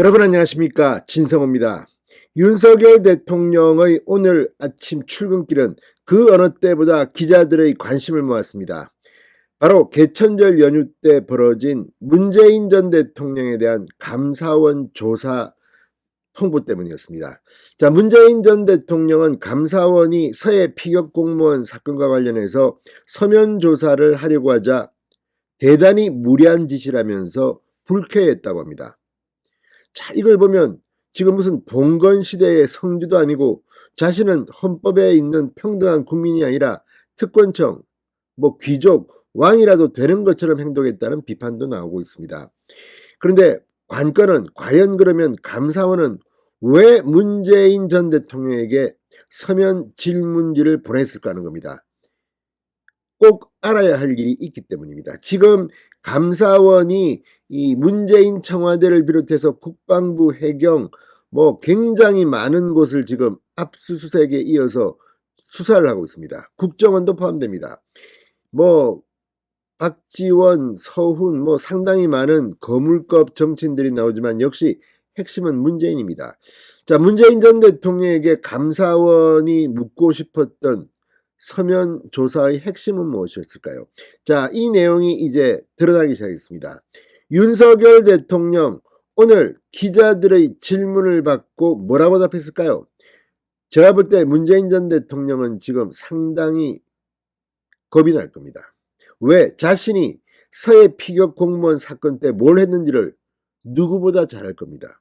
여러분 안녕하십니까, 진성호입니다. 윤석열 대통령의 오늘 아침 출근길은 그 어느 때보다 기자들의 관심을 모았습니다. 바로 개천절 연휴 때 벌어진 문재인 전 대통령에 대한 감사원 조사 통보 때문이었습니다. 자, 문재인 전 대통령은 감사원이 서해 피격 공무원 사건과 관련해서 서면 조사를 하려고 하자 대단히 무리한 짓이라면서 불쾌했다고 합니다. 자, 이걸 보면 지금 무슨 봉건 시대의 성주도 아니고 자신은 헌법에 있는 평등한 국민이 아니라 특권층, 귀족, 왕이라도 되는 것처럼 행동했다는 비판도 나오고 있습니다. 그런데 관건은 과연 그러면 감사원은 왜 문재인 전 대통령에게 서면 질문지를 보냈을까 하는 겁니다. 꼭 알아야 할 일이 있기 때문입니다. 지금 감사원이 이 문재인 청와대를 비롯해서 국방부, 해경, 굉장히 많은 곳을 지금 압수수색에 이어서 수사를 하고 있습니다. 국정원도 포함됩니다. 박지원, 서훈, 상당히 많은 거물급 정치인들이 나오지만 역시 핵심은 문재인입니다. 자, 문재인 전 대통령에게 감사원이 묻고 싶었던 서면 조사의 핵심은 무엇이었을까요? 자, 이 내용이 이제 드러나기 시작했습니다. 윤석열 대통령 오늘 기자들의 질문을 받고 뭐라고 답했을까요? 제가 볼 때 문재인 전 대통령은 지금 상당히 겁이 날 겁니다. 왜? 자신이 서해 피격 공무원 사건 때 뭘 했는지를 누구보다 잘 알 겁니다.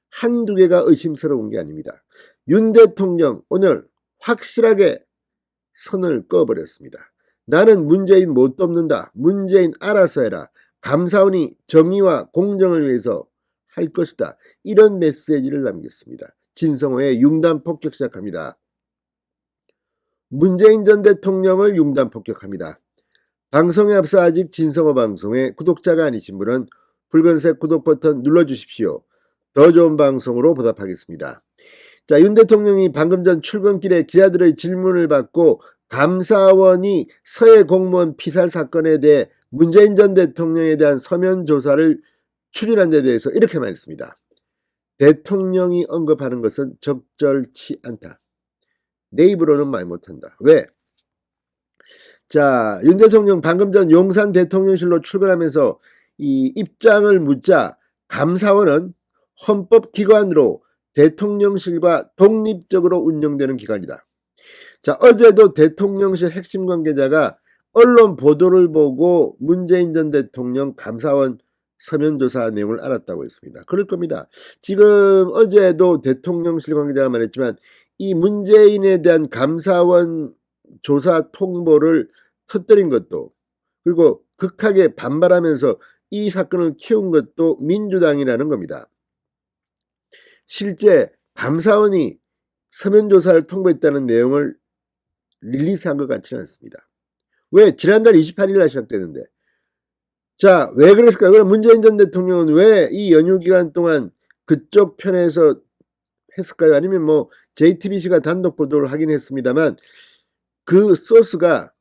한두 개가 의심스러운 게 아닙니다. 윤 대통령 오늘 확실하게 선을 꺼버렸습니다. 나는 문재인 못 돕는다. 문재인 알아서 해라. 감사원이 정의와 공정을 위해서 할 것이다. 이런 메시지를 남겼습니다. 진성호의 융단 폭격 시작합니다. 문재인 전 대통령을 융단 폭격합니다. 방송에 앞서 아직 진성호 방송에 구독자가 아니신 분은 붉은색 구독 버튼 눌러주십시오. 더 좋은 방송으로 보답하겠습니다. 자, 윤 대통령이 방금 전 출근길에 기자들의 질문을 받고 감사원이 서해 공무원 피살 사건에 대해 문재인 전 대통령에 대한 서면 조사를 추진한 데 대해서 이렇게 말했습니다. 대통령이 언급하는 것은 적절치 않다. 내 입으로는 말 못한다. 왜? 자, 윤 대통령 방금 전 용산 대통령실로 출근하면서 이 입장을 묻자 감사원은 헌법기관으로 대통령실과 독립적으로 운영되는 기관이다. 자, 어제도 대통령실 핵심 관계자가 언론 보도를 보고 문재인 전 대통령 감사원 서면조사 내용을 알았다고 했습니다. 그럴 겁니다. 지금 어제도 대통령실 관계자가 말했지만 이 문재인에 대한 감사원 조사 통보를 터뜨린 것도, 그리고 극하게 반발하면서 이 사건을 키운 것도 민주당이라는 겁니다. 실제 감사원이 서면조사를 통보했다는 내용을 릴리스한 것 같지는 않습니다. 왜? 지난달 28일 날 시작되는데. 자, 왜 그랬을까요? 그럼 문재인 전 대통령은 왜 이 연휴 기간 동안 그쪽 편에서 했을까요? 아니면 JTBC가 단독 보도를 하긴 했습니다만 그 소스가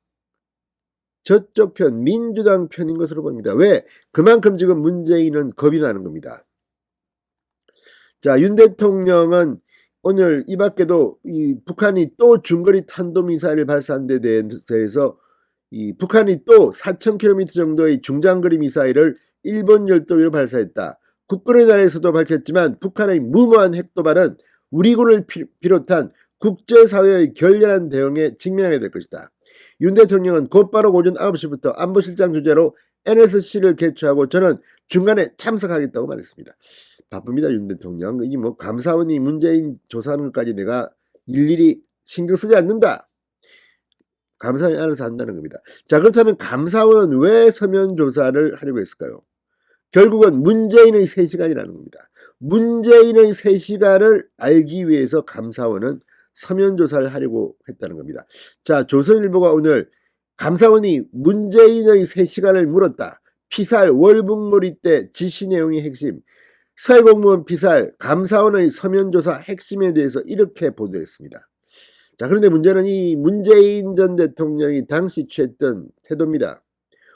저쪽 편, 민주당 편인 것으로 봅니다. 왜? 그만큼 지금 문재인은 겁이 나는 겁니다. 자, 윤 대통령은 오늘 이 밖에도 이 북한이 또 중거리 탄도미사일을 발사한 데 대해서 이 북한이 또 4,000km 정도의 중장거리 미사일을 일본 열도 위로 발사했다. 국군의 날에서도 밝혔지만 북한의 무모한 핵도발은 우리 군을 비롯한 국제사회의 결렬한 대응에 직면하게 될 것이다. 윤 대통령은 곧바로 오전 9시부터 안보실장 주재로 NSC를 개최하고 저는 중간에 참석하겠다고 말했습니다. 바쁩니다, 윤 대통령. 이 감사원이 문재인 조사하는 것까지 내가 일일이 신경 쓰지 않는다. 감사원이 알아서 한다는 겁니다. 자, 그렇다면 감사원은 왜 서면 조사를 하려고 했을까요? 결국은 문재인의 3시간이라는 겁니다. 문재인의 3시간을 알기 위해서 감사원은 서면 조사를 하려고 했다는 겁니다. 자, 조선일보가 오늘 감사원이 문재인의 3시간을 물었다. 피살 월북몰이 때 지시 내용이 핵심. 서해 공무원 피살 감사원의 서면 조사 핵심에 대해서 이렇게 보도했습니다. 자, 그런데 문제는 이 문재인 전 대통령이 당시 취했던 태도입니다.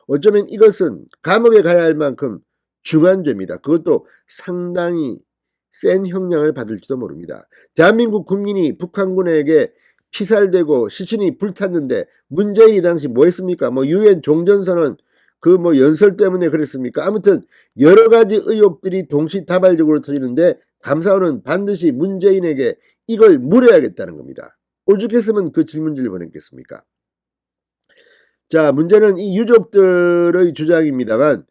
어쩌면 이것은 감옥에 가야 할 만큼 중한 죄입니다. 그것도 상당히 센 형량을 받을지도 모릅니다. 대한민국 국민이 북한군에게 피살되고 시신이 불탔는데 문재인이 당시 뭐 했습니까? 뭐 유엔 종전선언 그 뭐 연설 때문에 그랬습니까? 아무튼 여러 가지 의혹들이 동시다발적으로 터지는데 감사원은 반드시 문재인에게 이걸 물어야겠다는 겁니다. 오죽했으면 그 질문지를 보냈겠습니까? 자, 문제는 이 유족들의 주장입니다만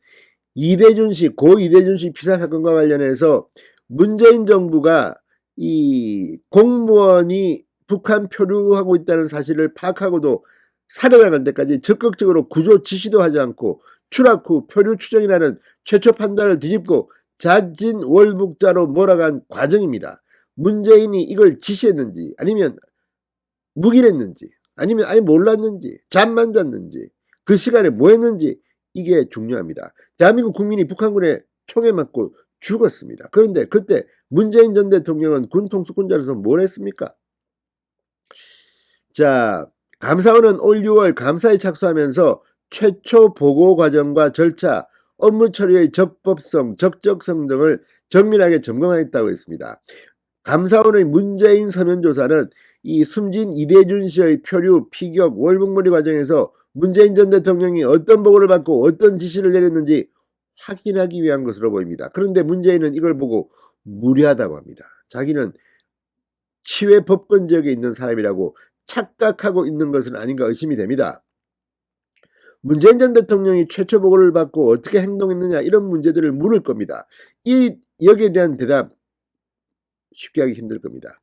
고 이대준 씨 피살 사건과 관련해서 문재인 정부가 이 공무원이 북한 표류하고 있다는 사실을 파악하고도 살해당할 때까지 적극적으로 구조 지시도 하지 않고 추락 후 표류 추정이라는 최초 판단을 뒤집고 자진월북자로 몰아간 과정입니다. 문재인이 이걸 지시했는지 아니면 묵인했는지 아니면 아예 몰랐는지 잠만 잤는지 그 시간에 뭐 했는지 이게 중요합니다. 대한민국 국민이 북한군에 총에 맞고 죽었습니다. 그런데 그때 문재인 전 대통령은 군 통수권자로서 뭘 했습니까? 자, 감사원은 올 6월 감사에 착수하면서 최초 보고 과정과 절차, 업무 처리의 적법성, 적적성 등을 정밀하게 점검하겠다고 했습니다. 감사원의 문재인 서면 조사는 이 숨진 이대준 씨의 표류, 피격, 월북몰이 과정에서 문재인 전 대통령이 어떤 보고를 받고 어떤 지시를 내렸는지 확인하기 위한 것으로 보입니다. 그런데 문재인은 이걸 보고 무리하다고 합니다. 자기는 치외 법권 지역에 있는 사람이라고 착각하고 있는 것은 아닌가 의심이 됩니다. 문재인 전 대통령이 최초 보고를 받고 어떻게 행동했느냐 이런 문제들을 물을 겁니다. 여기에 대한 대답 쉽게 하기 힘들 겁니다.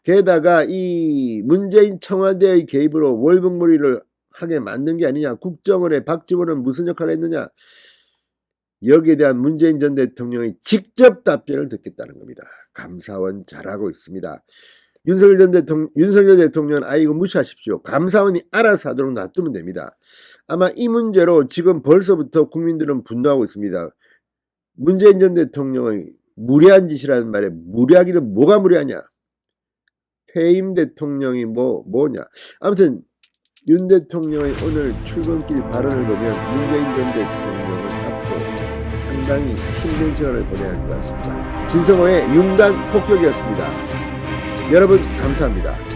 게다가 이 문재인 청와대의 개입으로 월북몰이를 하게 만든 게 아니냐, 국정원의 박지원은 무슨 역할을 했느냐, 여기에 대한 문재인 전 대통령의 직접 답변을 듣겠다는 겁니다. 감사원 잘하고 있습니다. 윤석열 대통령은 이거 무시하십시오. 감사원이 알아서 하도록 놔두면 됩니다. 아마 이 문제로 지금 벌써부터 국민들은 분노하고 있습니다. 문재인 전 대통령의 무례한 짓이라는 말에 무례하기는 뭐가 무례하냐? 퇴임 대통령이 뭐냐? 아무튼 윤 대통령의 오늘 출근길 발언을 보면 문재인 전 대통령을 앞으로 상당히 힘든 시간을 보내야 할 것 같습니다. 진성호의 융단 폭격이었습니다. 여러분 감사합니다.